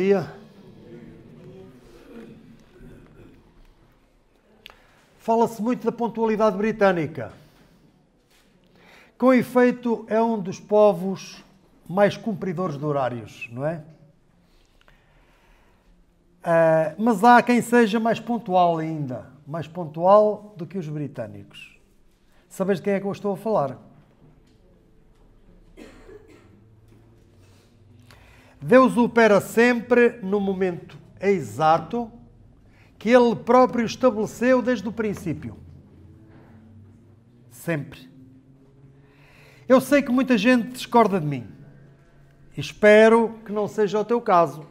dia. Fala-se muito da pontualidade britânica. Com efeito, é um dos povos mais cumpridores de horários, não é? Mas há quem seja mais pontual ainda, mais pontual do que os britânicos. Sabes de quem é que eu estou a falar? Deus opera sempre no momento exato que Ele próprio estabeleceu desde o princípio. Sempre. Eu sei que muita gente discorda de mim. Espero que não seja o teu caso.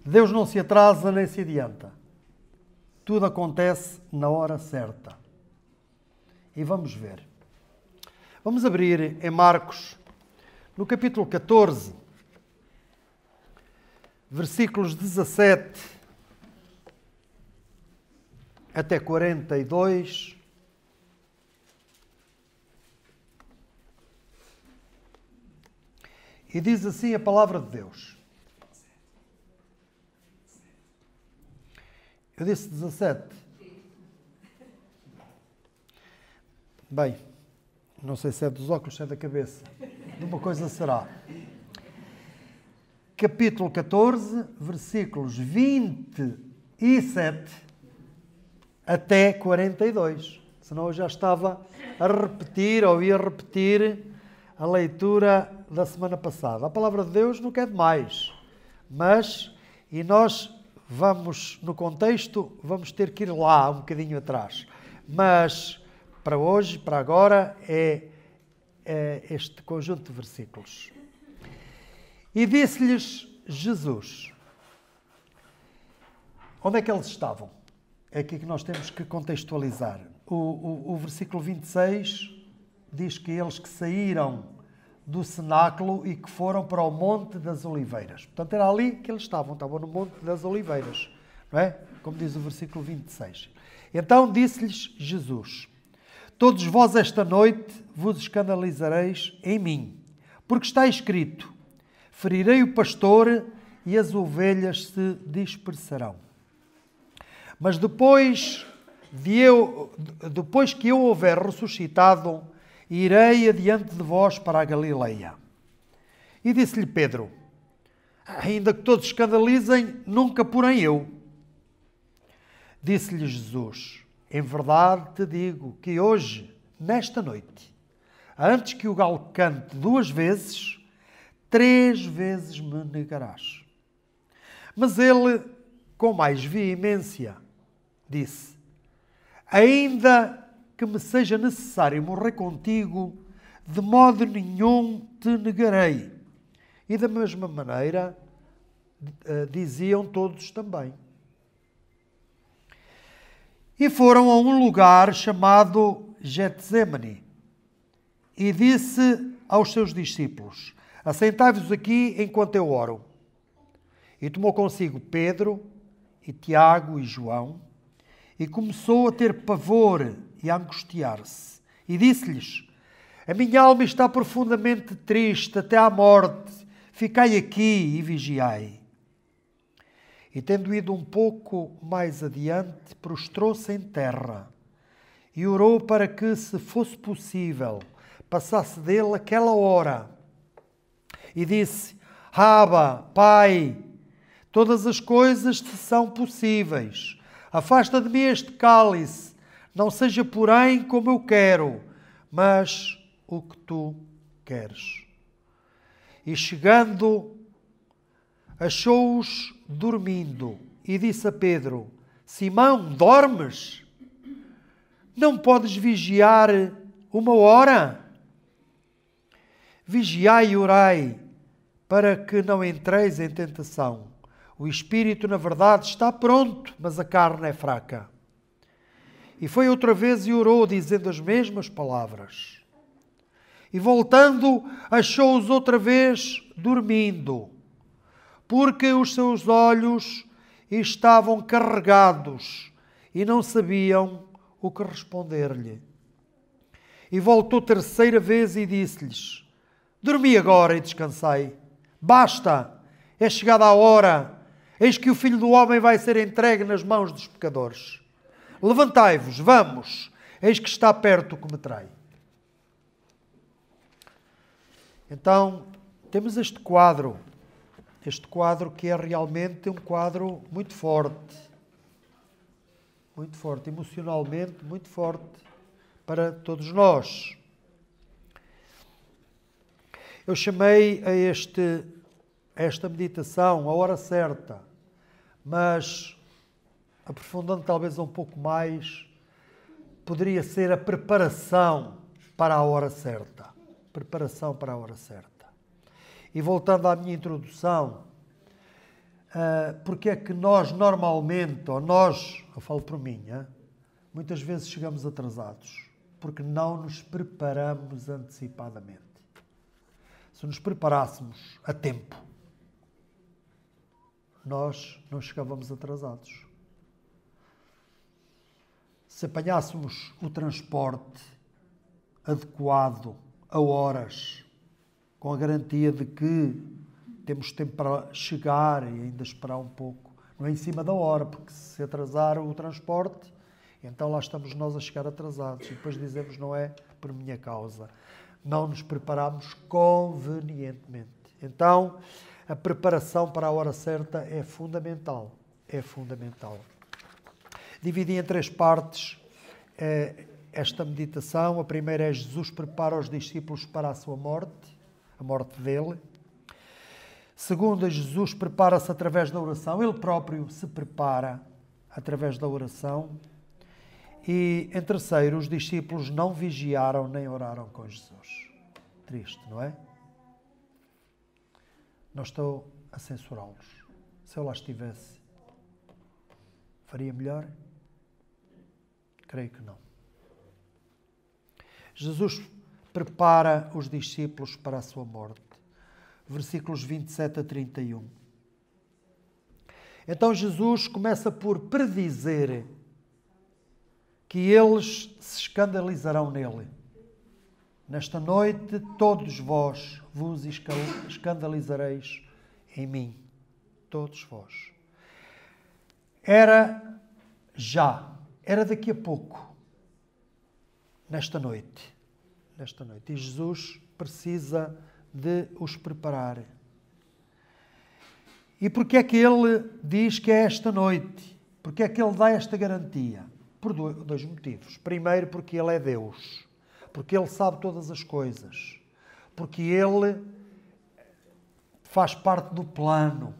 Deus não se atrasa nem se adianta. Tudo acontece na hora certa. E vamos ver. Vamos abrir em Marcos, no capítulo 14, versículos 17 até 42. E diz assim a palavra de Deus. Eu disse 17. Bem, não sei se é dos óculos, se é da cabeça. De uma coisa será. Capítulo 14, versículos 27 até 42. Senão eu já estava a repetir, ou ia repetir a leitura da semana passada. A palavra de Deus não quer demais. Mas, e nós vamos, no contexto, vamos ter que ir lá um bocadinho atrás. Mas, para hoje, para agora, é este conjunto de versículos. E disse-lhes Jesus. Onde é que eles estavam? É aqui que nós temos que contextualizar. O versículo 26 diz que eles que saíram do cenáculo e que foram para o Monte das Oliveiras. Portanto, era ali que eles estavam no Monte das Oliveiras, não é? Como diz o versículo 26. Então disse-lhes Jesus: todos vós esta noite vos escandalizareis em mim, porque está escrito: ferirei o pastor e as ovelhas se dispersarão. Mas depois que eu houver ressuscitado, irei adiante de vós para a Galileia. E disse-lhe Pedro: ainda que todos escandalizem, nunca porém eu. Disse-lhe Jesus: em verdade te digo que hoje, nesta noite, antes que o galo cante 2 vezes, 3 vezes me negarás. Mas ele, com mais veemência, disse: ainda que me seja necessário morrer contigo, de modo nenhum te negarei. E da mesma maneira diziam todos também. E foram a um lugar chamado Getsemane. E disse aos seus discípulos: assentai-vos aqui enquanto eu oro. E tomou consigo Pedro, e Tiago e João, e começou a ter pavor e a angustiar-se. E disse-lhes: a minha alma está profundamente triste até à morte. Ficai aqui e vigiai. E tendo ido um pouco mais adiante, prostrou-se em terra e orou para que, se fosse possível, passasse dele aquela hora. E disse: Abba, Pai, todas as coisas te são possíveis. Afasta de mim este cálice, não seja porém como eu quero, mas o que tu queres. E chegando, achou-os dormindo e disse a Pedro: Simão, dormes? Não podes vigiar 1 hora? Vigiai e orai, para que não entreis em tentação. O espírito, na verdade, está pronto, mas a carne é fraca. E foi outra vez e orou, dizendo as mesmas palavras. E voltando, achou-os outra vez dormindo, porque os seus olhos estavam carregados e não sabiam o que responder-lhe. E voltou 3ª vez e disse-lhes: dormi agora e descansei. Basta, É chegada a hora. Eis que o Filho do Homem vai ser entregue nas mãos dos pecadores. Levantai-vos, vamos. Eis que está perto o que me trai. Então, temos este quadro que é realmente um quadro muito forte, emocionalmente muito forte para todos nós. Eu chamei a esta meditação a hora certa, mas aprofundando talvez um pouco mais, poderia ser a preparação para a hora certa. Preparação para a hora certa. E voltando à minha introdução, porque é que nós normalmente, eu falo por mim, muitas vezes chegamos atrasados, porque não nos preparamos antecipadamente. Se nos preparássemos a tempo, nós não chegávamos atrasados. Se apanhássemos o transporte adequado a horas, com a garantia de que temos tempo para chegar e ainda esperar um pouco, não é em cima da hora, porque se atrasar o transporte, então lá estamos nós a chegar atrasados e depois dizemos não é por minha causa. Não nos preparamos convenientemente. Então, a preparação para a hora certa é fundamental. É fundamental. Dividi em 3 partes esta meditação. A primeira é Jesus prepara os discípulos para a sua morte, a morte dele. Segunda, Jesus prepara-se através da oração. Ele próprio se prepara através da oração. E, em terceiro, os discípulos não vigiaram nem oraram com Jesus. Triste, não é? Não estou a censurá-los. Se eu lá estivesse, faria melhor? Creio que não. Jesus prepara os discípulos para a sua morte. Versículos 27 a 31. Então Jesus começa por predizer que eles se escandalizarão nele. Nesta noite todos vós vos escandalizareis em mim. Todos vós. Era daqui a pouco. Nesta noite. E Jesus precisa de os preparar. E porquê é que ele diz que é esta noite? Porquê é que ele dá esta garantia? Por 2 motivos. Primeiro, porque ele é Deus. Porque ele sabe todas as coisas. Porque ele faz parte do plano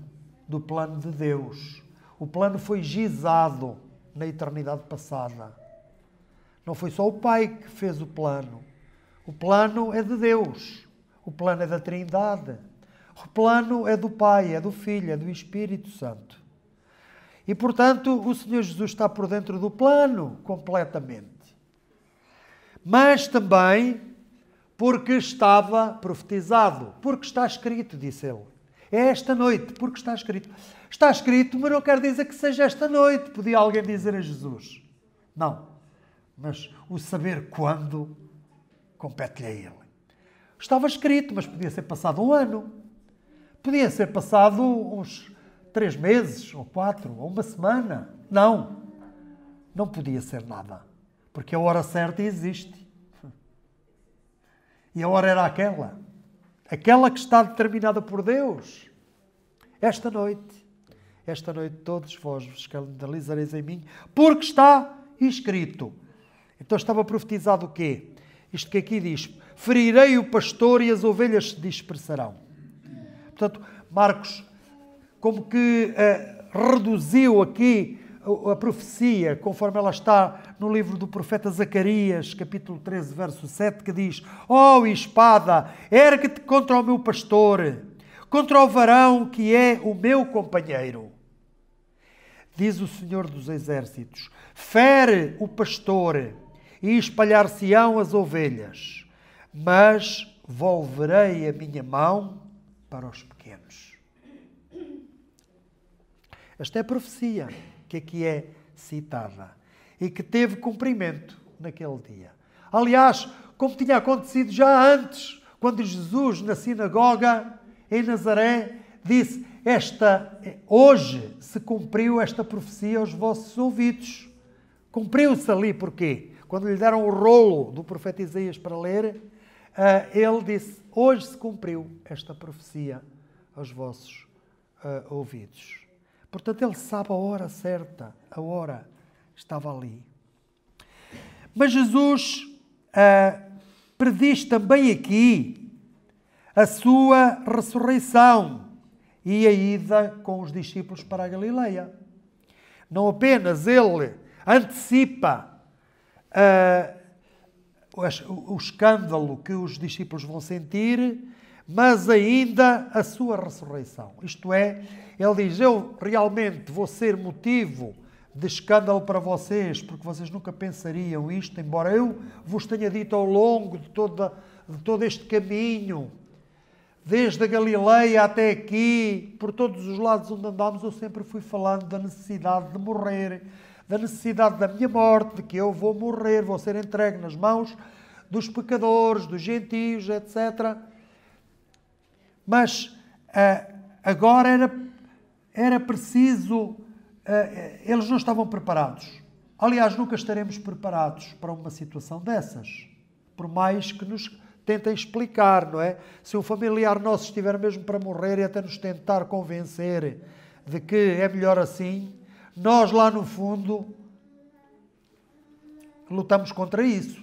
de Deus. O plano foi gizado na eternidade passada. Não foi só o Pai que fez o plano. O plano é de Deus. O plano é da Trindade. O plano é do Pai, é do Filho, é do Espírito Santo. E, portanto, o Senhor Jesus está por dentro do plano, completamente. Mas também porque estava profetizado. Porque está escrito, disse ele. É esta noite, porque está escrito. Está escrito, mas não quer dizer que seja esta noite, podia alguém dizer a Jesus. Não. Mas o saber quando compete-lhe a ele. Estava escrito, mas podia ser passado 1 ano. Podia ser passado uns 3 meses, ou 4, ou 1 semana. Não. Não podia ser nada. Porque a hora certa existe. E a hora era aquela. Aquela que está determinada por Deus. Esta noite todos vós vos escandalizareis em mim, porque está escrito. Então estava profetizado o quê? Isto que aqui diz, ferirei o pastor e as ovelhas se dispersarão. Portanto, Marcos, como que reduziu aqui a profecia, conforme ela está no livro do profeta Zacarias, capítulo 13, verso 7, que diz, ó espada, ergue-te contra o meu pastor, contra o varão que é o meu companheiro. Diz o Senhor dos Exércitos, fere o pastor e espalhar-se-ão as ovelhas, mas volverei a minha mão para os pequenos. Esta é a profecia que aqui é citada e que teve cumprimento naquele dia. Aliás, como tinha acontecido já antes, quando Jesus, na sinagoga em Nazaré, disse, Hoje se cumpriu esta profecia aos vossos ouvidos. Cumpriu-se ali, porquê? Quando lhe deram o rolo do profeta Isaías para ler, ele disse, hoje se cumpriu esta profecia aos vossos ouvidos. Portanto, ele sabe a hora certa, a hora estava ali. Mas Jesus prediz também aqui a sua ressurreição e a ida com os discípulos para a Galileia. Não apenas ele antecipa o escândalo que os discípulos vão sentir, mas ainda a sua ressurreição. Isto é, ele diz, eu realmente vou ser motivo de escândalo para vocês, porque vocês nunca pensariam isto, embora eu vos tenha dito ao longo de todo este caminho, desde a Galileia até aqui, por todos os lados onde andámos, eu sempre fui falando da necessidade de morrer, da necessidade da minha morte, de que eu vou morrer, vou ser entregue nas mãos dos pecadores, dos gentios, etc. Mas agora era preciso... eles não estavam preparados. Aliás, nunca estaremos preparados para uma situação dessas, por mais que nos tentem explicar, não é? Se um familiar nosso estiver mesmo para morrer e até nos tentar convencer de que é melhor assim, nós lá no fundo lutamos contra isso.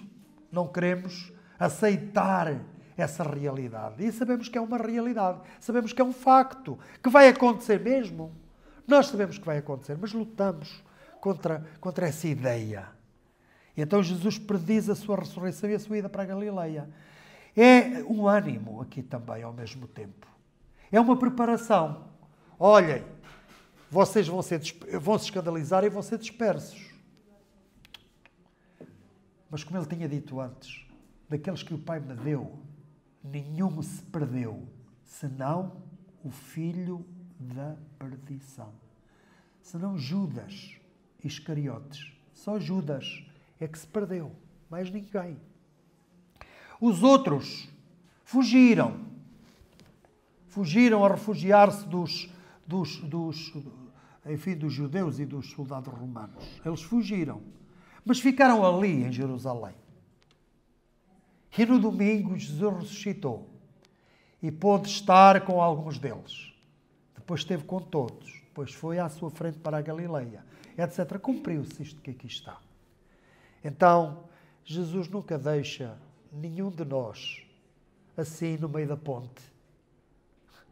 Não queremos aceitar essa realidade. E sabemos que é uma realidade, sabemos que é um facto, que vai acontecer mesmo. Nós sabemos que vai acontecer, mas lutamos contra essa ideia. E então Jesus prediz a sua ressurreição e a sua ida para a Galileia. É um ânimo aqui também, ao mesmo tempo. É uma preparação. Olhem, vocês vão se escandalizar e vão ser dispersos. Mas como ele tinha dito antes, daqueles que o Pai me deu, nenhum se perdeu, senão o filho da perdição. Senão Judas Iscariotes. Só Judas é que se perdeu, mais ninguém. Os outros fugiram a refugiar-se dos judeus e dos soldados romanos. Eles fugiram, mas ficaram ali em Jerusalém. E no domingo Jesus ressuscitou e pôde estar com alguns deles. Depois esteve com todos, depois foi à sua frente para a Galileia, etc. Cumpriu-se isto que aqui está. Então, Jesus nunca deixa nenhum de nós assim no meio da ponte,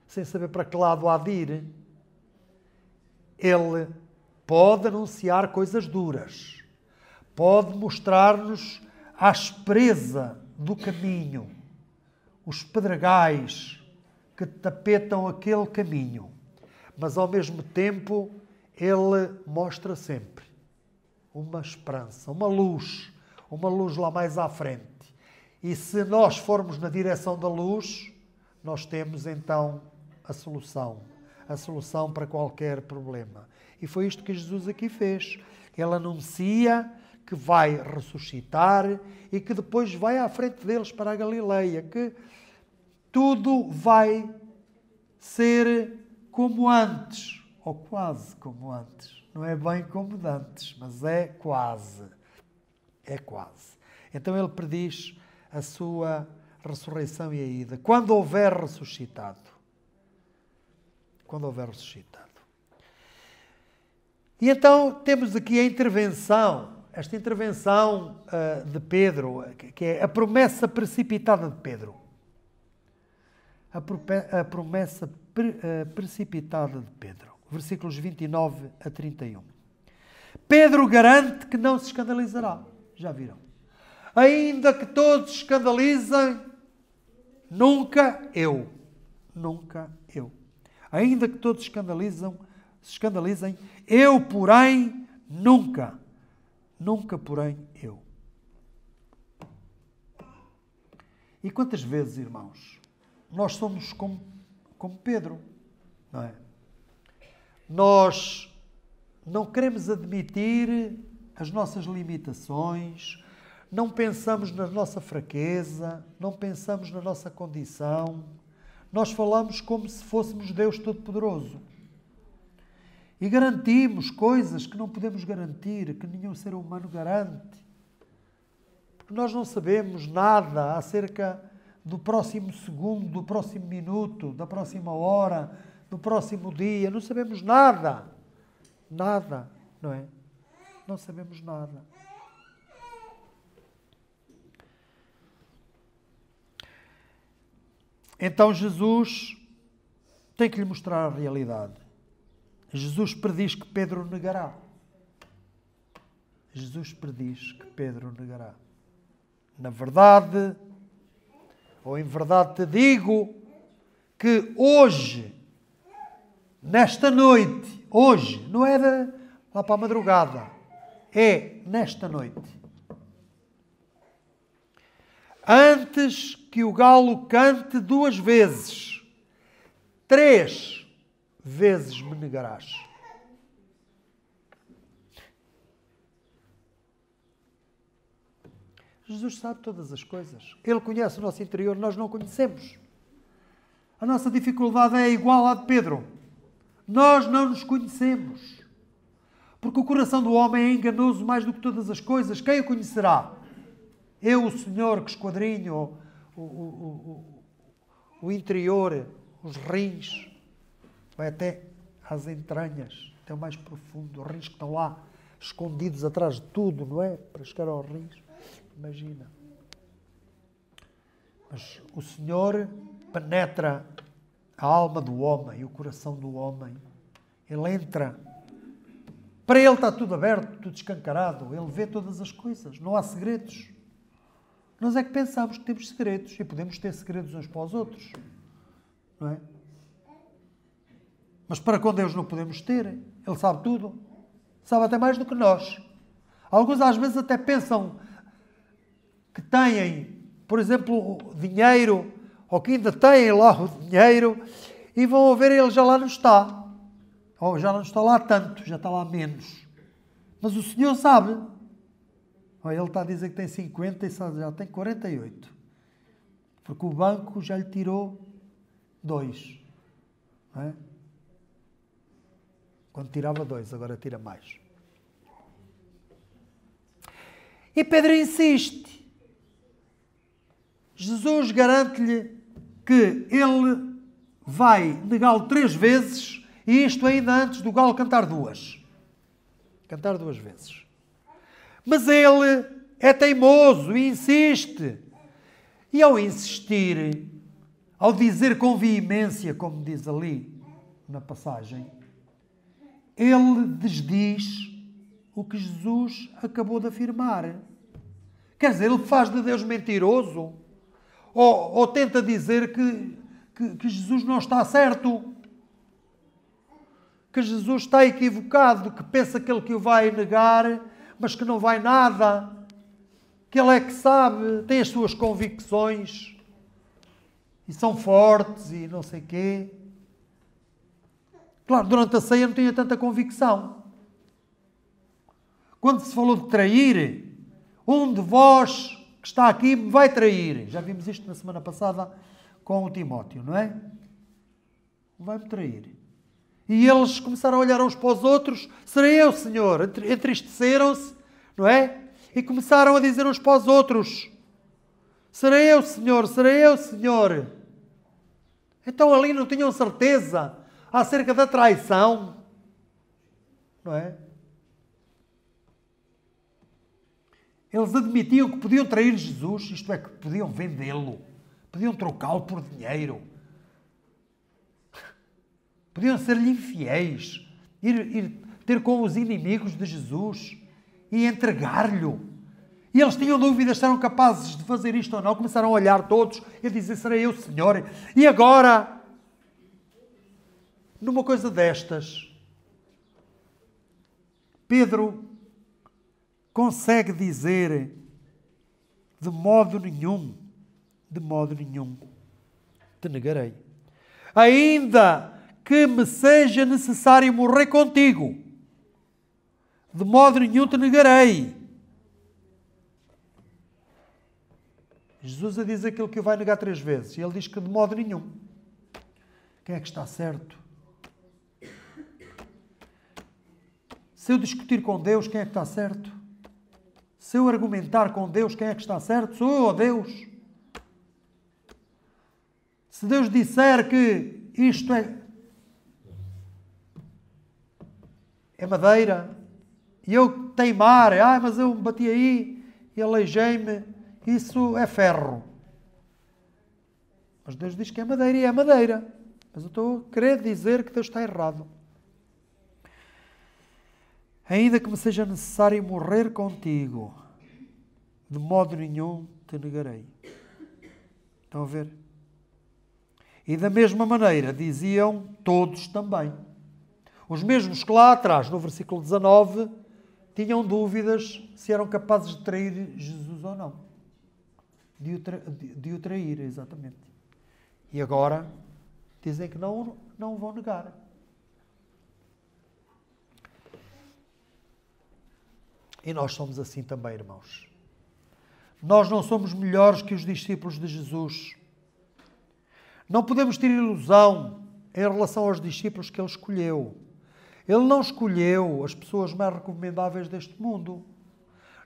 sem saber para que lado há de ir. Ele pode anunciar coisas duras, pode mostrar-nos a aspereza do caminho, os pedregais que tapetam aquele caminho. Mas, ao mesmo tempo, ele mostra sempre uma esperança, uma luz lá mais à frente. E se nós formos na direção da luz, nós temos, então, a solução para qualquer problema. E foi isto que Jesus aqui fez. Ele anuncia que vai ressuscitar e que depois vai à frente deles para a Galileia, que tudo vai ser como antes, ou quase como antes. Não é bem como antes, mas é quase. É quase. Então ele prediz a sua ressurreição e a ida. Quando houver ressuscitado. Quando houver ressuscitado. E então temos aqui a intervenção, esta intervenção de Pedro, que é a promessa precipitada de Pedro. A promessa precipitada de Pedro. Versículos 29 a 31. Pedro garante que não se escandalizará. Já viram? Ainda que todos se escandalizem, nunca eu. Nunca eu. Ainda que todos se escandalizem, eu, porém, nunca. Nunca, porém, eu. E quantas vezes, irmãos, nós somos como Pedro, não é? Nós não queremos admitir as nossas limitações, não pensamos na nossa fraqueza, não pensamos na nossa condição, nós falamos como se fôssemos Deus Todo-Poderoso. E garantimos coisas que não podemos garantir, que nenhum ser humano garante. Porque nós não sabemos nada acerca do próximo segundo, do próximo minuto, da próxima hora, do próximo dia. Não sabemos nada. Nada, não é? Não sabemos nada. Então Jesus tem que lhe mostrar a realidade. Jesus prediz que Pedro negará. Jesus prediz que Pedro negará. Na verdade, ou em verdade te digo, que hoje, nesta noite, hoje, não é lá para a madrugada, é nesta noite. Antes que o galo cante 2 vezes, 3 vezes me negarás. Jesus sabe todas as coisas. Ele conhece o nosso interior, nós não conhecemos. A nossa dificuldade é igual à de Pedro. Nós não nos conhecemos. Porque o coração do homem é enganoso mais do que todas as coisas. Quem o conhecerá? Eu, o Senhor, que esquadrinho o interior, os rins, vai até às entranhas, até o mais profundo, os rins que estão lá, escondidos atrás de tudo, não é? Para chegar aos rins. Imagina. Mas o Senhor penetra a alma do homem e o coração do homem. Ele entra. Para ele está tudo aberto, tudo escancarado. Ele vê todas as coisas. Não há segredos. Nós é que pensamos que temos segredos e podemos ter segredos uns para os outros. Não é? Mas para com Deus não podemos ter. Ele sabe tudo. Sabe até mais do que nós. Alguns às vezes até pensam que têm, por exemplo, dinheiro, ou que ainda têm lá o dinheiro, e vão ver ele já lá não está. Ou já não está lá tanto, já está lá menos. Mas o Senhor sabe. Ele está a dizer que tem 50 e já tem 48. Porque o banco já lhe tirou 2. Não é? Quando tirava 2, agora tira mais. E Pedro insiste. Jesus garante-lhe que ele vai negá-lo 3 vezes, e isto ainda antes do galo cantar 2. Cantar 2 vezes. Mas ele é teimoso e insiste. E ao insistir, ao dizer com veemência, como diz ali na passagem, ele desdiz o que Jesus acabou de afirmar. Quer dizer, ele faz de Deus mentiroso. Ou tenta dizer que Jesus não está certo. Que Jesus está equivocado, que pensa que ele que o vai negar, mas que não vai nada. Que ele é que sabe, tem as suas convicções. E são fortes e não sei quê. Claro, durante a ceia não tinha tanta convicção. Quando se falou de trair, um de vós que está aqui me vai trair. Já vimos isto na semana passada com o Timóteo, não é? Vai-me trair. E eles começaram a olhar uns para os outros. Serei eu, Senhor? Entristeceram-se, não é? E começaram a dizer uns para os outros. Serei eu, Senhor? Serei eu, Senhor? Então ali não tinham certeza acerca da traição, não é? Eles admitiam que podiam trair Jesus, isto é, que podiam vendê-lo, podiam trocá-lo por dinheiro, podiam ser-lhe infiéis, ir ter com os inimigos de Jesus e entregar-lhe. E eles tinham dúvidas se eram capazes de fazer isto ou não. Começaram a olhar todos e a dizer, serei eu, Senhor? E agora, numa coisa destas, Pedro consegue dizer de modo nenhum, te negarei. Ainda que me seja necessário morrer contigo, de modo nenhum te negarei. Jesus a diz aquilo que o vai negar 3 vezes. E ele diz que de modo nenhum. quem é que está certo? Se eu discutir com Deus, quem é que está certo? Se eu argumentar com Deus, quem é que está certo? Sou eu ou Deus? Se Deus disser que isto é madeira, e eu teimar, mas eu me bati aí e aleijei-me, isso é ferro. Mas Deus diz que é madeira e é madeira. Mas eu estou a querer dizer que Deus está errado. Ainda que me seja necessário morrer contigo, de modo nenhum te negarei. Estão a ver? E da mesma maneira diziam todos também. Os mesmos que lá atrás, no versículo 19, tinham dúvidas se eram capazes de trair Jesus ou não. De o trair, exatamente. E agora dizem que não vão negar. E nós somos assim também, irmãos. Nós não somos melhores que os discípulos de Jesus. Não podemos ter ilusão em relação aos discípulos que Ele escolheu. Ele não escolheu as pessoas mais recomendáveis deste mundo.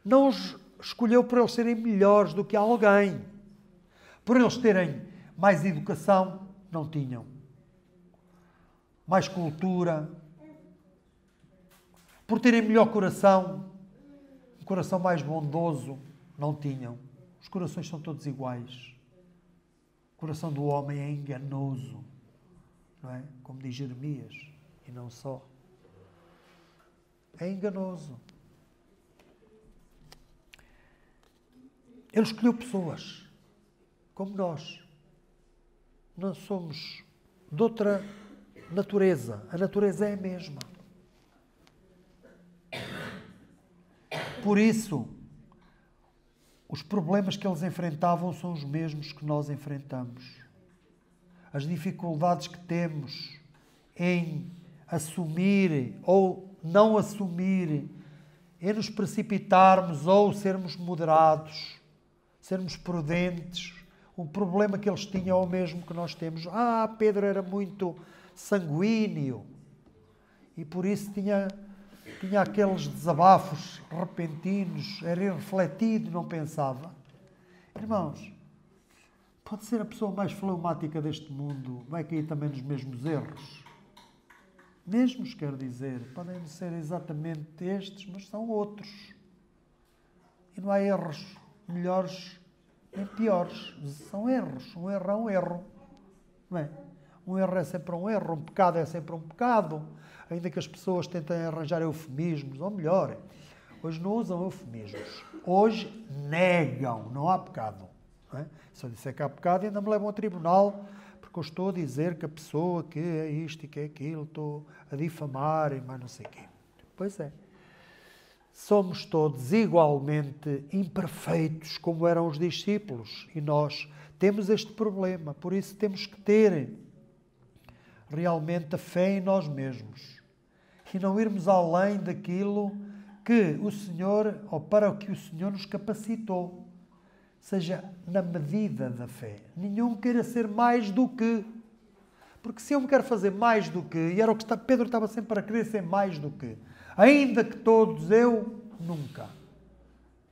Não os escolheu por eles serem melhores do que alguém. Por eles terem mais educação, não tinham. Mais cultura. Por terem melhor coração, um coração mais bondoso, não tinham. Os corações são todos iguais. O coração do homem é enganoso, não é? Como diz Jeremias, e não só. É enganoso. Ele escolheu pessoas, como nós. Não somos de outra natureza. A natureza é a mesma. Por isso, os problemas que eles enfrentavam são os mesmos que nós enfrentamos. As dificuldades que temos em assumir ou não assumir, em nos precipitarmos ou sermos moderados, sermos prudentes. O problema que eles tinham é o mesmo que nós temos. Pedro era muito sanguíneo e por isso tinha aqueles desabafos repentinos, era irrefletido, não pensava. Irmãos, pode ser a pessoa mais fleumática deste mundo, vai cair também nos mesmos erros. Mesmos, quer dizer, podem ser exatamente estes, mas são outros. E não há erros melhores nem piores. São erros. Um erro é um erro. Não é? Um erro é sempre um erro, um pecado é sempre um pecado. Ainda que as pessoas tentem arranjar eufemismos, ou melhor, hoje não usam eufemismos. Hoje negam, não há pecado. Não é? Se eu disser que há pecado, ainda me levam ao tribunal, porque eu estou a dizer que a pessoa que é isto e que é aquilo, estou a difamar e mais não sei o quê. Pois é. Somos todos igualmente imperfeitos, como eram os discípulos, e nós temos este problema, por isso temos que ter realmente a fé em nós mesmos e não irmos além daquilo que o Senhor, ou para o que o Senhor nos capacitou, seja na medida da fé. Nenhum queira ser mais do que, porque se eu me quero fazer mais do que, e era o que Pedro estava sempre a querer ser mais do que, ainda que todos, eu nunca.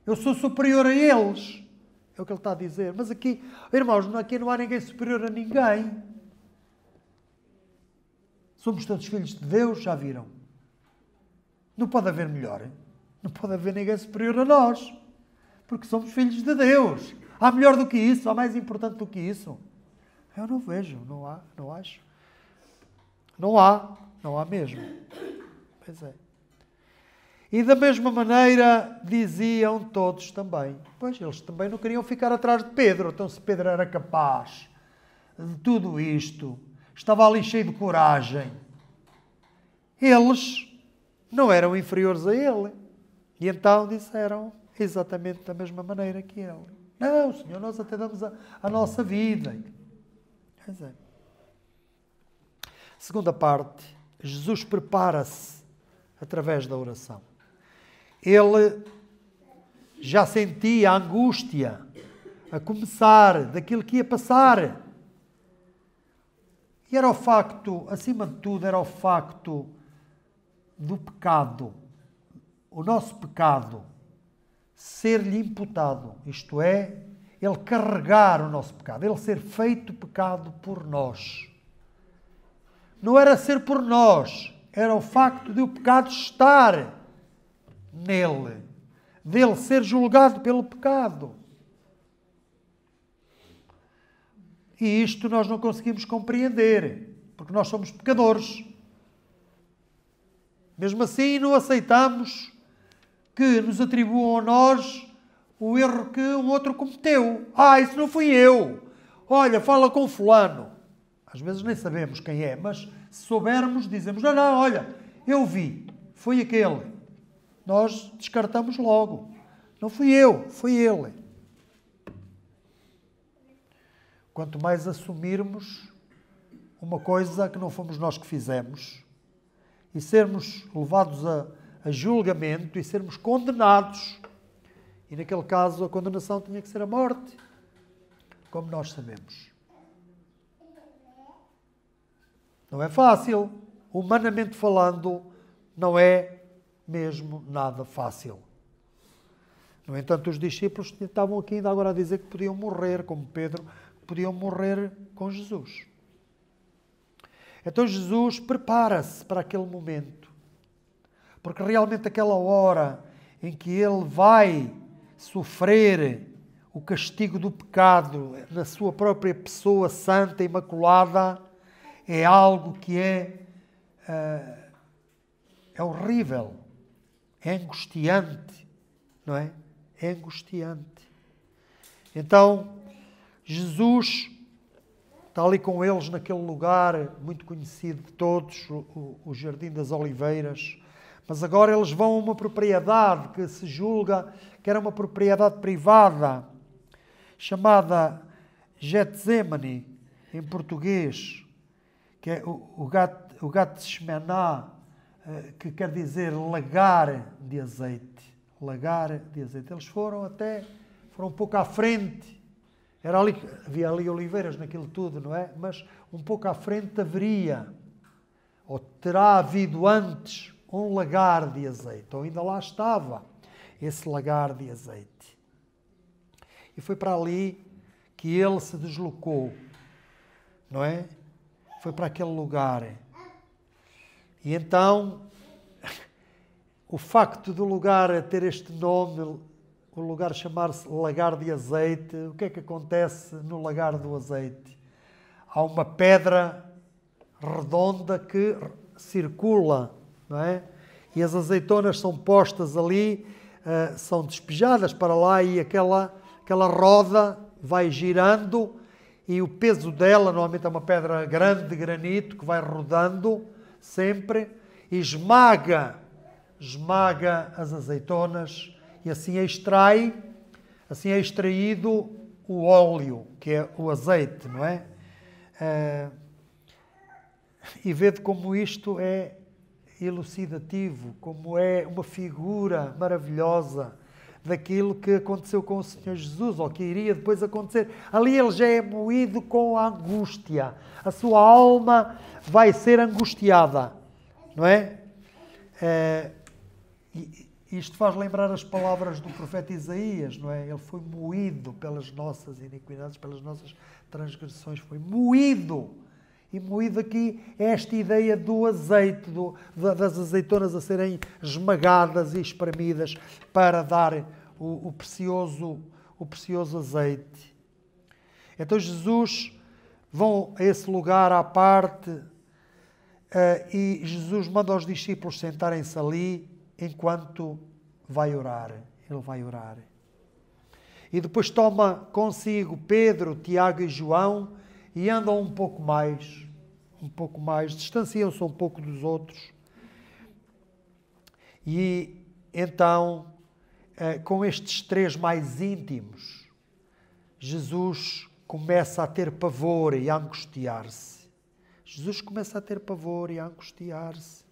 Eu sou superior a eles, é o que ele está a dizer. Mas aqui, irmãos, aqui não há ninguém superior a ninguém. Somos todos filhos de Deus, já viram? Não pode haver melhor, hein? Não pode haver ninguém superior a nós, porque somos filhos de Deus. Há melhor do que isso? Há mais importante do que isso? Eu não vejo, não há, não acho. Não há mesmo. Pois é. E da mesma maneira diziam todos também. Pois eles também não queriam ficar atrás de Pedro. Então se Pedro era capaz de tudo isto, estava ali cheio de coragem, eles não eram inferiores a ele. E então disseram exatamente da mesma maneira que ele. Não, Senhor, nós até damos a nossa vida. Pois é. Segunda parte, Jesus prepara-se através da oração. Ele já sentia a angústia a começar daquilo que ia passar. E era o facto, acima de tudo, era o facto do pecado, o nosso pecado, ser-lhe imputado, isto é, ele carregar o nosso pecado, ele ser feito pecado por nós. Não era ser por nós, era o facto de o pecado estar nele, dele ser julgado pelo pecado. E isto nós não conseguimos compreender, porque nós somos pecadores. Mesmo assim, não aceitamos que nos atribuam a nós o erro que um outro cometeu. Isso não fui eu. Olha, fala com fulano. Às vezes nem sabemos quem é, mas se soubermos, dizemos, não, olha, eu vi, foi aquele. Nós descartamos logo. Não fui eu, foi ele. Quanto mais assumirmos uma coisa que não fomos nós que fizemos e sermos levados a julgamento e sermos condenados, e naquele caso a condenação tinha que ser a morte, como nós sabemos. Não é fácil. Humanamente falando, não é mesmo nada fácil. No entanto, os discípulos estavam aqui ainda agora a dizer que podiam morrer, como Pedro, podiam morrer com Jesus. Então Jesus prepara-se para aquele momento, porque realmente aquela hora em que ele vai sofrer o castigo do pecado na sua própria pessoa santa e imaculada, é algo que é horrível, é angustiante, não é? É angustiante. Então, Jesus está ali com eles naquele lugar muito conhecido de todos, o Jardim das Oliveiras, mas agora eles vão a uma propriedade que se julga que era uma propriedade privada, chamada Getsemane, em português, que é o Gatshemaná, que quer dizer lagar de azeite. Lagar de azeite. Eles foram um pouco à frente. Havia ali oliveiras naquilo tudo, não é? Mas um pouco à frente haveria, ou terá havido antes, um lagar de azeite. Ou ainda lá estava esse lagar de azeite. E foi para ali que ele se deslocou, não é? Foi para aquele lugar. E então, o facto do lugar ter este nome, o lugar chamar-se Lagar de Azeite, o que é que acontece no Lagar do Azeite? Há uma pedra redonda que circula, não é? E as azeitonas são postas ali, são despejadas para lá e aquela roda vai girando e o peso dela, normalmente é uma pedra grande de granito que vai rodando sempre e esmaga as azeitonas e assim é extraído o óleo, que é o azeite, não é? E vede como isto é elucidativo, como é uma figura maravilhosa daquilo que aconteceu com o Senhor Jesus, ou que iria depois acontecer. Ali ele já é moído com a angústia. A sua alma vai ser angustiada, não é? Isto faz lembrar as palavras do profeta Isaías, não é? Ele foi moído pelas nossas iniquidades, pelas nossas transgressões, foi moído. E moído aqui é esta ideia do azeite, das azeitonas a serem esmagadas e espremidas para dar o precioso azeite. Então Jesus vão a esse lugar à parte e Jesus manda os discípulos sentarem-se ali enquanto vai orar. Ele vai orar. E depois toma consigo Pedro, Tiago e João e andam um pouco mais, distanciam-se um pouco dos outros. E então, com estes três mais íntimos, Jesus começa a ter pavor e a angustiar-se. Jesus começa a ter pavor e a angustiar-se.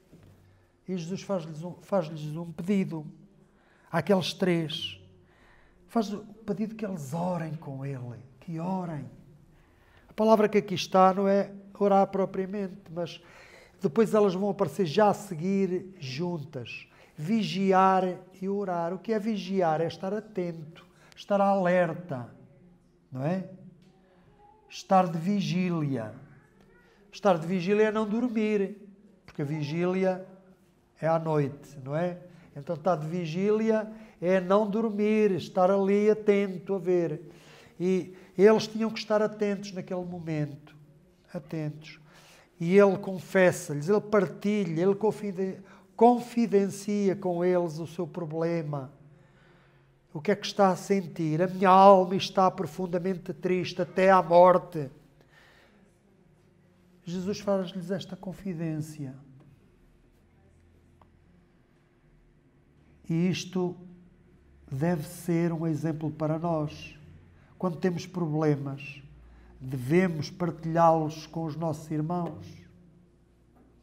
E Jesus faz-lhes um pedido àqueles três. Faz o pedido que eles orem com ele, que orem. A palavra que aqui está não é orar propriamente, mas depois elas vão aparecer já a seguir juntas. Vigiar e orar. O que é vigiar? É estar atento, estar alerta, não é? Estar de vigília. Estar de vigília é não dormir, porque a vigília é à noite, não é? Então estar de vigília é não dormir, estar ali atento a ver. E eles tinham que estar atentos naquele momento, atentos. E ele confessa-lhes, ele partilha, ele confidencia com eles o seu problema. O que é que está a sentir? A minha alma está profundamente triste até à morte. Jesus faz-lhes esta confidência. E isto deve ser um exemplo para nós. Quando temos problemas, devemos partilhá-los com os nossos irmãos.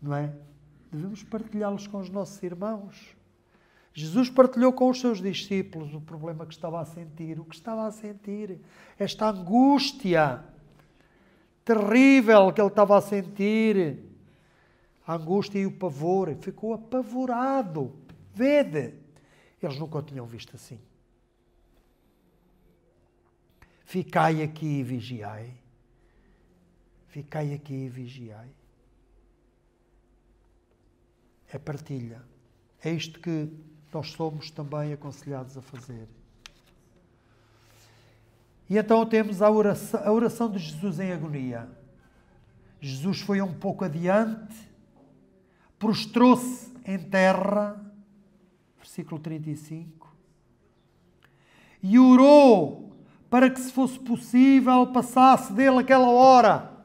Não é? Devemos partilhá-los com os nossos irmãos. Jesus partilhou com os seus discípulos o problema que estava a sentir. O que estava a sentir? Esta angústia terrível que ele estava a sentir. A angústia e o pavor. Ficou apavorado. Vede. Eles nunca o tinham visto assim. Ficai aqui e vigiai. Ficai aqui e vigiai. É partilha. É isto que nós somos também aconselhados a fazer. E então temos a oração de Jesus em agonia. Jesus foi um pouco adiante, prostrou-se em terra, versículo 35, e orou para que, se fosse possível, passasse dele aquela hora.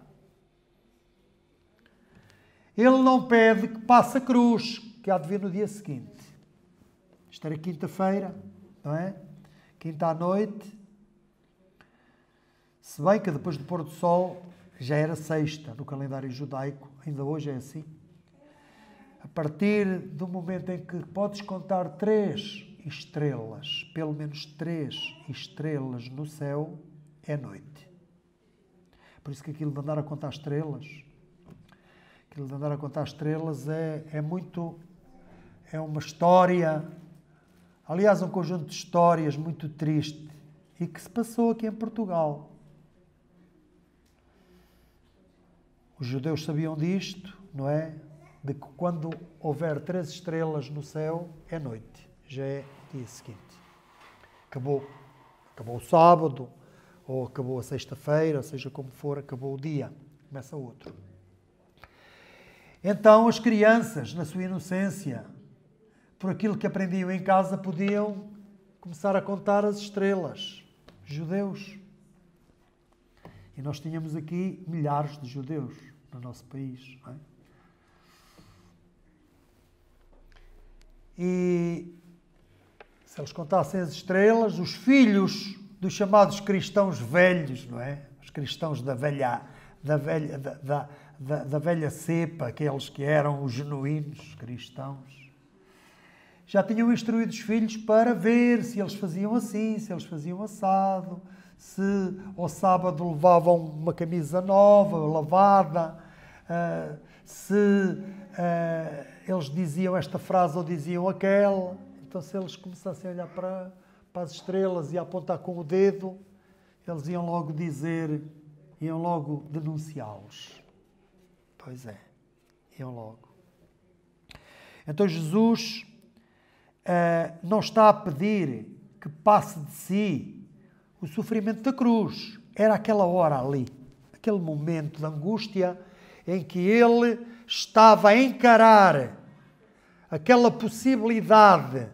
Ele não pede que passe a cruz, que há de vir no dia seguinte. Isto era quinta-feira, não é? Quinta à noite. Se bem que depois do pôr do sol já era sexta no calendário judaico, ainda hoje é assim. A partir do momento em que podes contar 3 estrelas, pelo menos 3 estrelas no céu, é noite. Por isso que aquilo de andar a contar estrelas, é uma história, aliás, um conjunto de histórias muito triste e que se passou aqui em Portugal. Os judeus sabiam disto, não é? De que quando houver 3 estrelas no céu, é noite. Já é dia seguinte. Acabou. Acabou o sábado, ou acabou a sexta-feira, seja como for, acabou o dia. Começa outro. Então as crianças, na sua inocência, por aquilo que aprendiam em casa, podiam começar a contar as estrelas. Judeus. E nós tínhamos aqui milhares de judeus no nosso país, não é? E se eles contassem as estrelas, os filhos dos chamados cristãos velhos, não é? Os cristãos da velha cepa, aqueles que eram os genuínos cristãos, já tinham instruído os filhos para ver se eles faziam assim, se eles faziam assado, se ao sábado levavam uma camisa nova, lavada, se eles diziam esta frase ou diziam aquela. Então, se eles começassem a olhar para as estrelas e a apontar com o dedo, eles iam logo denunciá-los. Pois é, iam logo. Então, Jesus não está a pedir que passe de si o sofrimento da cruz. Era aquela hora ali, aquele momento de angústia em que ele estava a encarar aquela possibilidade,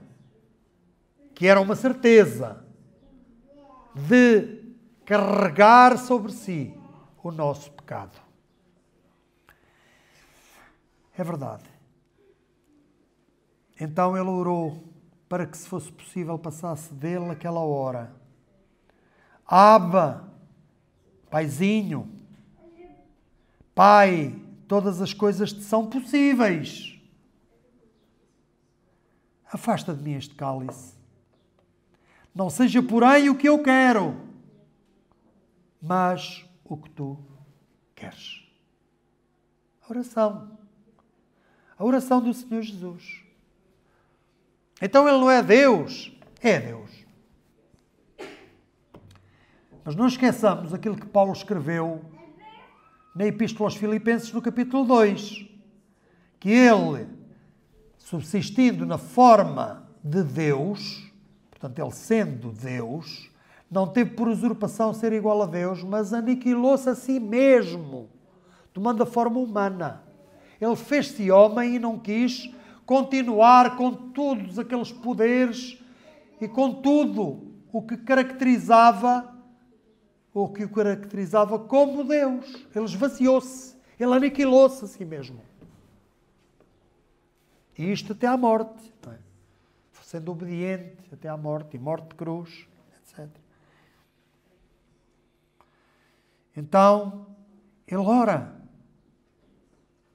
que era uma certeza, de carregar sobre si o nosso pecado. É verdade. Então ele orou para que, se fosse possível, passasse dele aquela hora. Abba, Paizinho, Pai, todas as coisas te são possíveis. Afasta de mim este cálice. Não seja, porém, o que eu quero, mas o que tu queres. A oração. A oração do Senhor Jesus. Então Ele não é Deus, é Deus. Mas não esqueçamos aquilo que Paulo escreveu na Epístola aos Filipenses, no capítulo 2, que ele, subsistindo na forma de Deus, portanto, ele sendo Deus, não teve por usurpação ser igual a Deus, mas aniquilou-se a si mesmo, tomando a forma humana. Ele fez-se homem e não quis continuar com todos aqueles poderes e com tudo o que caracterizava como Deus. Ele esvaziou-se, ele aniquilou-se a si mesmo. E isto até à morte, não é? Sendo obediente até à morte, e morte de cruz, etc. Então, ele ora.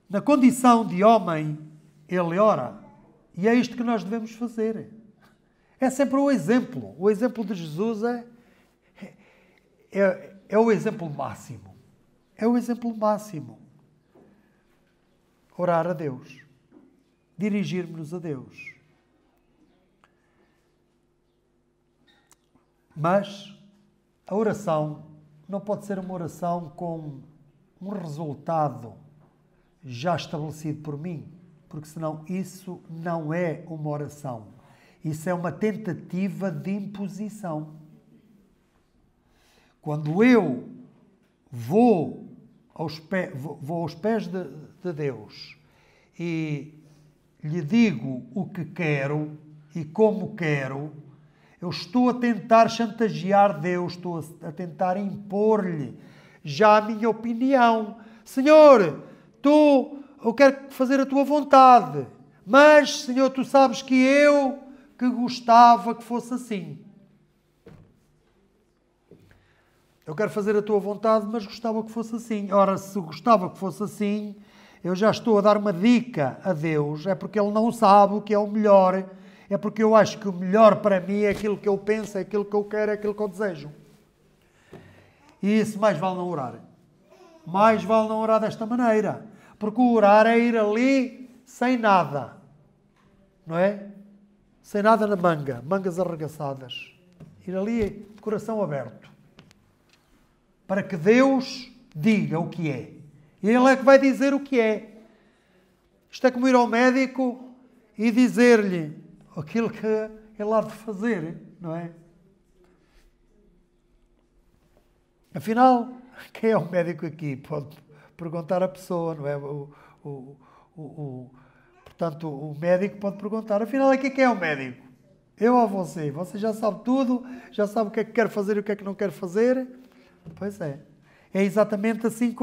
Na condição de homem, ele ora. E é isto que nós devemos fazer. É sempre o exemplo. O exemplo de Jesus é o exemplo máximo. É o exemplo máximo. Orar a Deus. Dirigirmos-nos a Deus. Mas a oração não pode ser uma oração com um resultado já estabelecido por mim, porque senão isso não é uma oração. Isso é uma tentativa de imposição. Quando eu vou aos pés de Deus e lhe digo o que quero e como quero, eu estou a tentar chantagear Deus, estou a tentar impor-lhe já a minha opinião. Senhor, eu quero fazer a tua vontade, mas, Senhor, tu sabes que eu gostava que fosse assim. Eu quero fazer a tua vontade, mas gostava que fosse assim. Ora, se gostava que fosse assim, eu já estou a dar uma dica a Deus. É porque Ele não sabe o que é o melhor. É porque eu acho que o melhor para mim é aquilo que eu penso, é aquilo que eu quero, é aquilo que eu desejo. E isso mais vale não orar. Mais vale não orar desta maneira. Porque o orar é ir ali sem nada. Não é? Sem nada na manga. Mangas arregaçadas. Ir ali de coração aberto. Para que Deus diga o que é. E Ele é que vai dizer o que é. Isto é como ir ao médico e dizer-lhe aquilo que ele há de fazer, não é? Afinal, quem é o médico aqui? Pode perguntar à pessoa, não é? Portanto, o médico pode perguntar, afinal, aqui quem é o médico? Eu ou você? Você já sabe tudo, já sabe o que é que quer fazer e o que é que não quer fazer? Pois é. É exatamente assim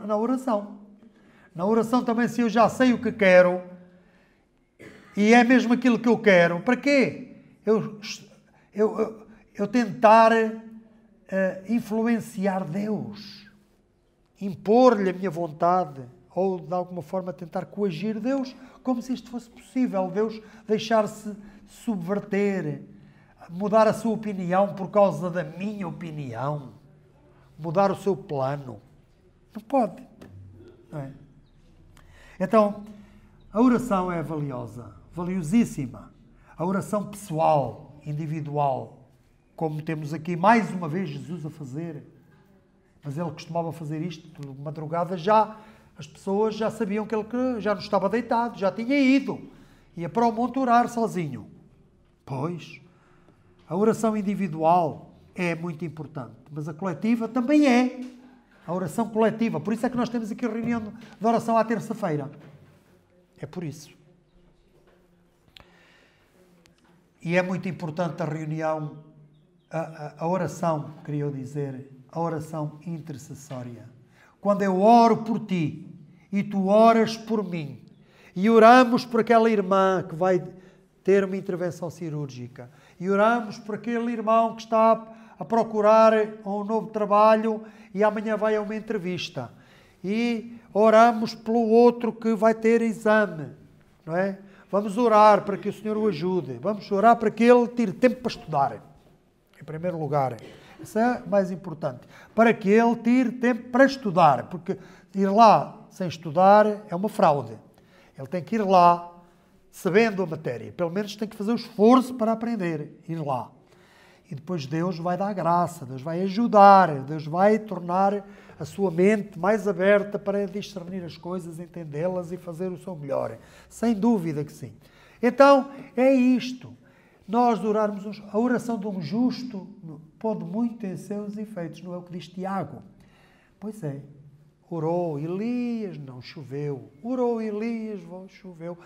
na oração. Na oração também, se eu já sei o que quero, e é mesmo aquilo que eu quero, para quê? Eu tentar influenciar Deus, impor-lhe a minha vontade, ou de alguma forma tentar coagir Deus, como se isto fosse possível, Deus deixar-se subverter, mudar a sua opinião por causa da minha opinião, mudar o seu plano. Não pode. Não é? Então, a oração é valiosa, valiosíssima. A oração pessoal, individual, como temos aqui mais uma vez Jesus a fazer. Mas ele costumava fazer isto de madrugada já. As pessoas já sabiam que ele já não estava deitado, já tinha ido. Ia para o monte orar sozinho. Pois, a oração individual é muito importante, mas a coletiva também é. A oração coletiva. Por isso é que nós temos aqui a reunião de oração à terça-feira. É por isso. E é muito importante a reunião, a oração, queria eu dizer, a oração intercessória. Quando eu oro por ti e tu oras por mim e oramos por aquela irmã que vai ter uma intervenção cirúrgica e oramos por aquele irmão que está a procurar um novo trabalho e amanhã vai a uma entrevista e oramos pelo outro que vai ter exame, não é? Vamos orar para que o Senhor o ajude, vamos orar para que ele tire tempo para estudar, em primeiro lugar. Isso é mais importante. Para que ele tire tempo para estudar, porque ir lá sem estudar é uma fraude. Ele tem que ir lá, sabendo a matéria. Pelo menos tem que fazer o esforço para aprender, ir lá. E depois Deus vai dar graça, Deus vai ajudar, Deus vai tornar a sua mente mais aberta para discernir as coisas, entendê-las e fazer o seu melhor. Sem dúvida que sim. Então, é isto. Nós orarmos, a oração de um justo pode muito ter seus efeitos, não é o que diz Tiago? Pois é. Orou Elias, não choveu. Orou Elias, choveu.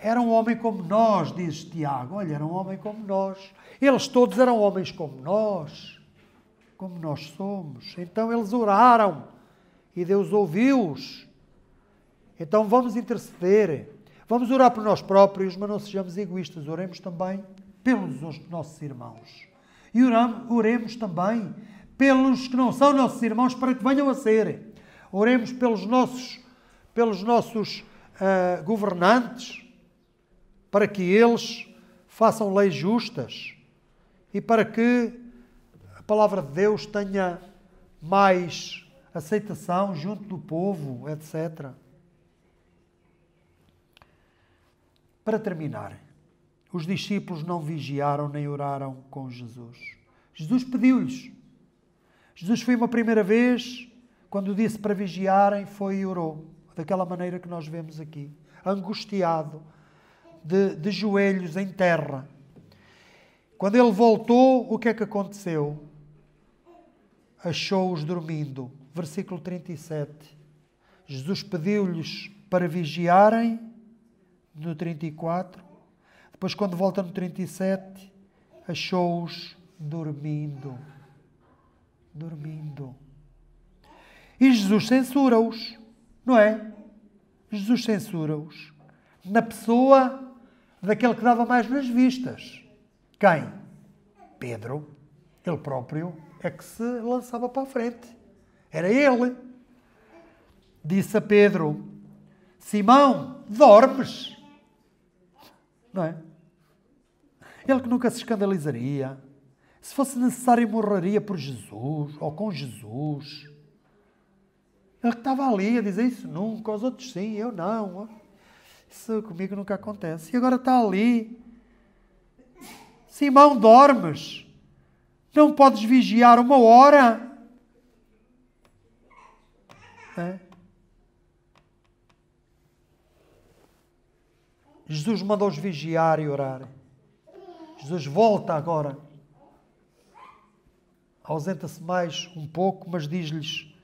Era um homem como nós, diz Tiago. Olha, era um homem como nós. Eles todos eram homens como nós somos. Então eles oraram e Deus ouviu-os. Então vamos interceder. Vamos orar por nós próprios, mas não sejamos egoístas. Oremos também pelos nossos irmãos. E oremos também pelos que não são nossos irmãos para que venham a ser. Oremos pelos nossos governantes, para que eles façam leis justas e para que a palavra de Deus tenha mais aceitação junto do povo, etc. Para terminar, os discípulos não vigiaram nem oraram com Jesus. Jesus pediu-lhes. Jesus foi uma primeira vez, quando disse para vigiarem, foi e orou. Daquela maneira que nós vemos aqui. Angustiado, de joelhos em terra. Quando ele voltou, o que é que aconteceu? Achou-os dormindo. Versículo 37. Jesus pediu-lhes para vigiarem, no 34. Depois, quando volta no 37, achou-os dormindo. Dormindo. E Jesus censura-os, não é? Jesus censura-os. Na pessoa daquele que dava mais nas vistas. Quem? Pedro. Ele próprio é que se lançava para a frente. Era ele. Disse a Pedro: Simão, dormes? Não é? Ele que nunca se escandalizaria. Se fosse necessário, morreria por Jesus ou com Jesus. Ele que estava ali a dizer isso nunca, aos outros sim, eu não. Isso comigo nunca acontece. E agora está ali. Simão, dormes? Não podes vigiar 1 hora? É? Jesus mandou-os vigiar e orar. Jesus volta agora. Ausenta-se mais um pouco, mas diz-lhes: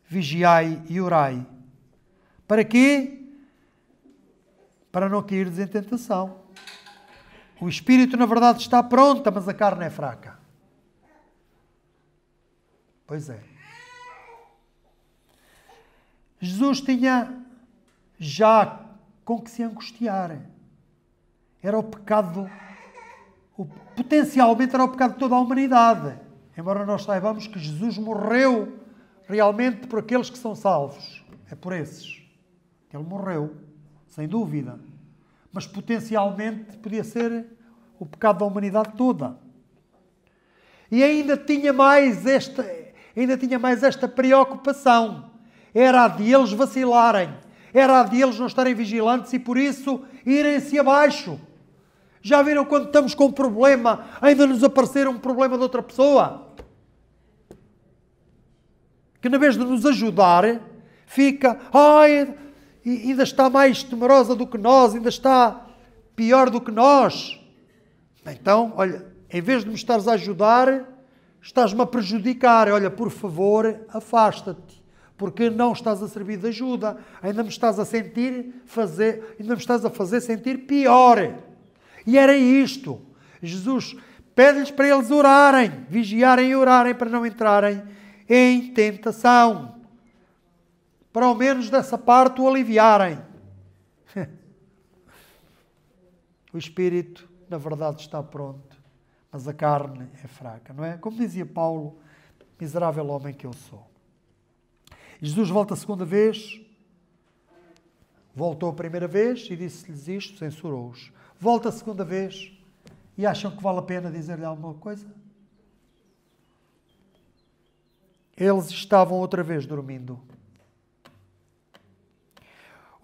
vigiai e orai. Para quê? Para não cairdes em tentação. O espírito, na verdade, está pronto, mas a carne é fraca. Pois é. Jesus tinha já com que se angustiar. Era o pecado, potencialmente era o pecado de toda a humanidade. Embora nós saibamos que Jesus morreu realmente por aqueles que são salvos. É por esses. Ele morreu, sem dúvida. Mas potencialmente podia ser o pecado da humanidade toda. E ainda tinha mais esta preocupação. Era a de eles vacilarem. Era a de eles não estarem vigilantes e por isso irem-se abaixo. Já viram quando estamos com um problema, ainda nos aparecer um problema de outra pessoa? Que na vez de nos ajudar, fica, ainda está mais temerosa do que nós, ainda está pior do que nós. Então, olha, em vez de me estares a ajudar, estás-me a prejudicar. Olha, por favor, afasta-te, porque não estás a servir de ajuda. Ainda me estás a fazer sentir pior. E era isto. Jesus pede-lhes para eles orarem, vigiarem e orarem para não entrarem em tentação. Para ao menos dessa parte o aliviarem. O espírito, na verdade, está pronto, mas a carne é fraca, não é? Como dizia Paulo, miserável homem que eu sou. Jesus volta a segunda vez, voltou a primeira vez e disse-lhes isto, censurou-os. Volta a segunda vez e acham que vale a pena dizer-lhe alguma coisa? Eles estavam outra vez dormindo.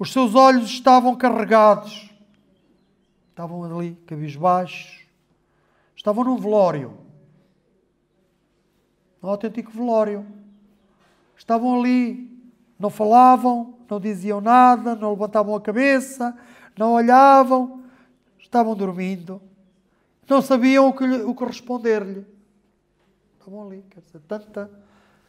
Os seus olhos estavam carregados. Estavam ali, cabisbaixos. Estavam num velório. Num autêntico velório. Estavam ali, não falavam, não diziam nada, não levantavam a cabeça, não olhavam, estavam dormindo. Não sabiam o que responder-lhe. Estavam ali, quer dizer, tanta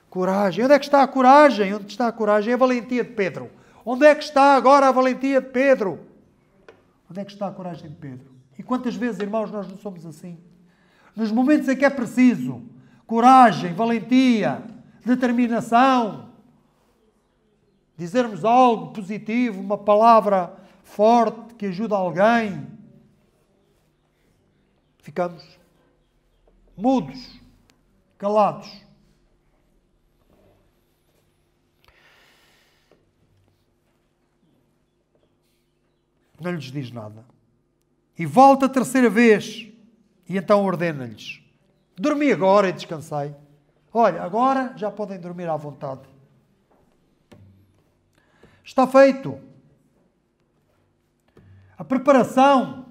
coragem. Onde é que está a coragem? Onde está a coragem? É a valentia de Pedro. Onde é que está agora a valentia de Pedro? Onde é que está a coragem de Pedro? E quantas vezes, irmãos, nós não somos assim? Nos momentos em que é preciso coragem, valentia, determinação, dizermos algo positivo, uma palavra forte que ajuda alguém, ficamos mudos, calados. Não lhes diz nada. E volta a terceira vez. E então ordena-lhes: dormi agora e descansai. Olha, agora já podem dormir à vontade. Está feito. A preparação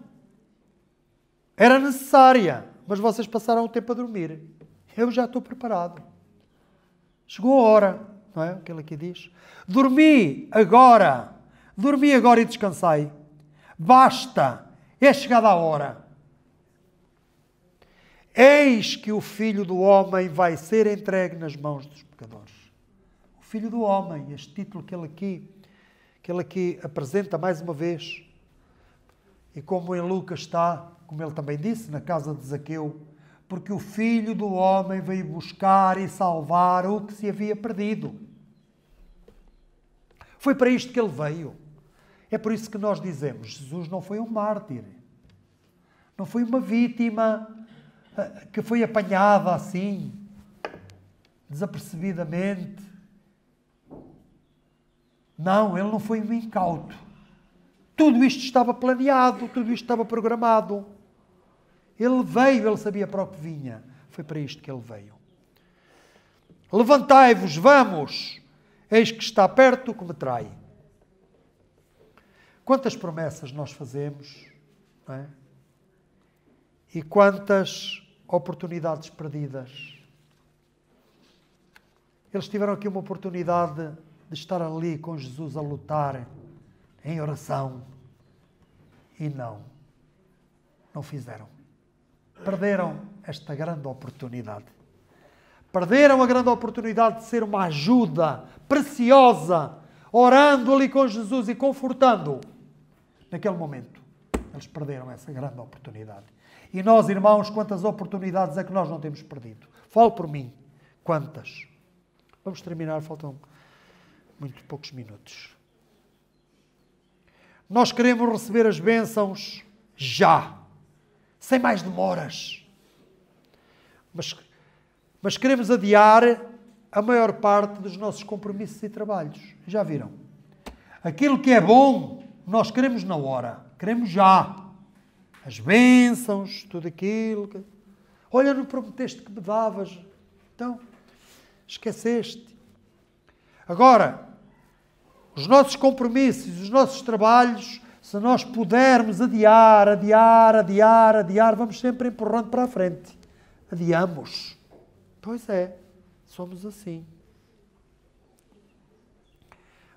era necessária, mas vocês passaram o tempo a dormir. Eu já estou preparado. Chegou a hora, não é? O que ele aqui diz. Dormi agora e descansai. Basta, é chegada a hora. Eis que o Filho do Homem vai ser entregue nas mãos dos pecadores. O Filho do Homem, este título que ele aqui apresenta mais uma vez. E como em Lucas está, como ele também disse, na casa de Zaqueu, porque o Filho do Homem veio buscar e salvar o que se havia perdido. Foi para isto que ele veio. É por isso que nós dizemos, Jesus não foi um mártir. Não foi uma vítima que foi apanhada assim, desapercebidamente. Não, ele não foi um incauto. Tudo isto estava planeado, tudo isto estava programado. Ele veio, ele sabia para o que vinha. Foi para isto que ele veio. Levantai-vos, vamos, eis que está perto o que me trai. Quantas promessas nós fazemos, não é? E quantas oportunidades perdidas. Eles tiveram aqui uma oportunidade de estar ali com Jesus a lutar em oração. E não fizeram. Perderam esta grande oportunidade. Perderam a grande oportunidade de ser uma ajuda preciosa, orando ali com Jesus e confortando-o. Naquele momento, eles perderam essa grande oportunidade. E nós, irmãos, quantas oportunidades é que nós não temos perdido? Falo por mim. Quantas? Vamos terminar, faltam muito poucos minutos. Nós queremos receber as bênçãos já, sem mais demoras. Mas queremos adiar a maior parte dos nossos compromissos e trabalhos. Já viram? Aquilo que é bom, nós queremos na hora. Queremos já. As bênçãos, tudo aquilo. Olha, não prometeste que me davas. Então, esqueceste. Agora, os nossos compromissos, os nossos trabalhos, se nós pudermos adiar, vamos sempre empurrando para a frente. Adiamos. Pois é, somos assim.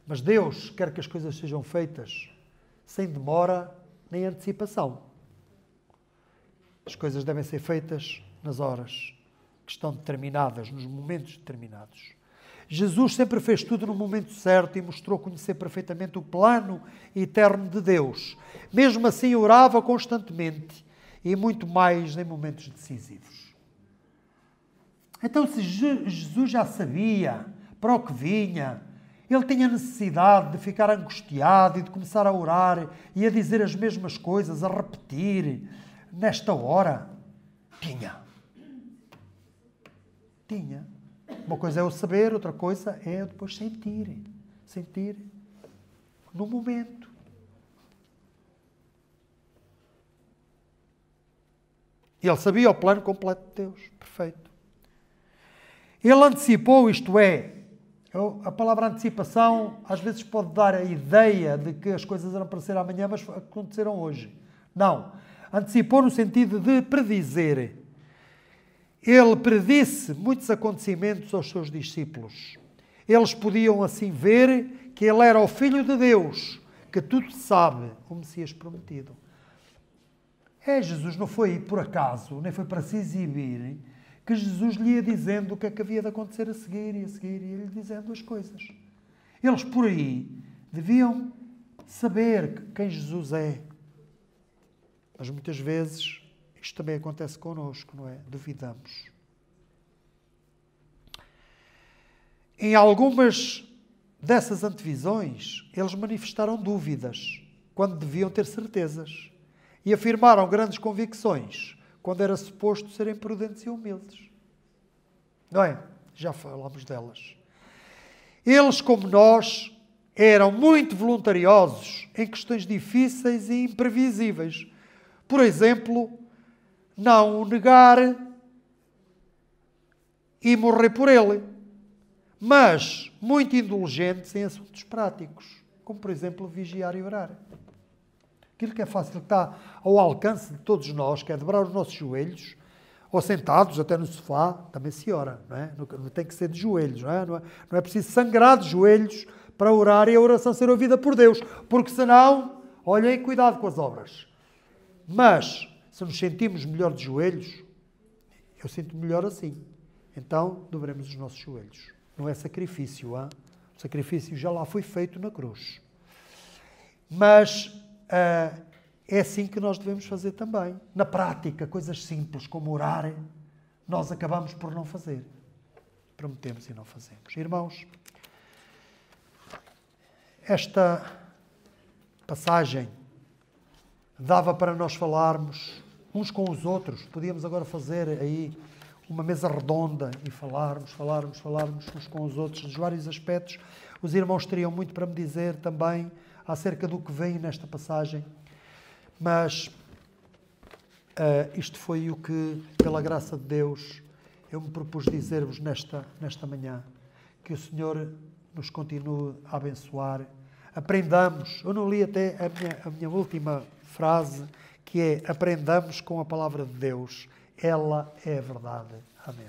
Mas Deus quer que as coisas sejam feitas sem demora nem antecipação. As coisas devem ser feitas nas horas que estão determinadas, nos momentos determinados. Jesus sempre fez tudo no momento certo e mostrou conhecer perfeitamente o plano eterno de Deus. Mesmo assim, orava constantemente e muito mais em momentos decisivos. Então, se Jesus já sabia para o que vinha, ele tinha necessidade de ficar angustiado e de começar a orar e a dizer as mesmas coisas, a repetir nesta hora? Tinha. Uma coisa é o saber, outra coisa é depois sentir. Sentir no momento. Ele sabia o plano completo de Deus. Perfeito. Ele antecipou, isto é, A palavra antecipação às vezes pode dar a ideia de que as coisas eram para ser amanhã, mas aconteceram hoje. Não. Antecipou no sentido de predizer. Ele predisse muitos acontecimentos aos seus discípulos. Eles podiam assim ver que ele era o Filho de Deus, que tudo sabe, o Messias prometido. Jesus não foi por acaso, nem foi para se exibir, que Jesus lhe ia dizendo o que é que havia de acontecer a seguir, e ia-lhe dizendo as coisas. Eles por aí deviam saber quem Jesus é. Mas muitas vezes isto também acontece connosco, não é? Duvidamos. Em algumas dessas antevisões, eles manifestaram dúvidas, quando deviam ter certezas. E afirmaram grandes convicções, quando era suposto serem prudentes e humildes. Não é? Já falámos delas. Eles, como nós, eram muito voluntariosos em questões difíceis e imprevisíveis. Por exemplo, não o negar e morrer por ele. Mas muito indulgentes em assuntos práticos, como, por exemplo, vigiar e orar. Aquilo que é fácil, que está ao alcance de todos nós, que é dobrar os nossos joelhos, ou sentados, até no sofá, também se ora, não é? Não tem que ser de joelhos, não é? Não é preciso sangrar de joelhos para orar e a oração ser ouvida por Deus, porque senão, olhem, cuidado com as obras. Mas, se nos sentimos melhor de joelhos, eu sinto melhor assim, então dobremos os nossos joelhos. Não é sacrifício, hein? O sacrifício já lá foi feito na cruz. Mas é assim que nós devemos fazer também. Na prática, coisas simples como orar, nós acabamos por não fazer. Prometemos e não fazemos. Irmãos, esta passagem dava para nós falarmos uns com os outros. Podíamos agora fazer aí uma mesa redonda e falarmos uns com os outros dos vários aspectos. Os irmãos teriam muito para me dizer também acerca do que vem nesta passagem, mas isto foi o que, pela graça de Deus, eu me propus dizer-vos nesta manhã. Que o Senhor nos continue a abençoar. Aprendamos, eu não li até a minha última frase, que é: aprendamos com a palavra de Deus. Ela é a verdade. Amém.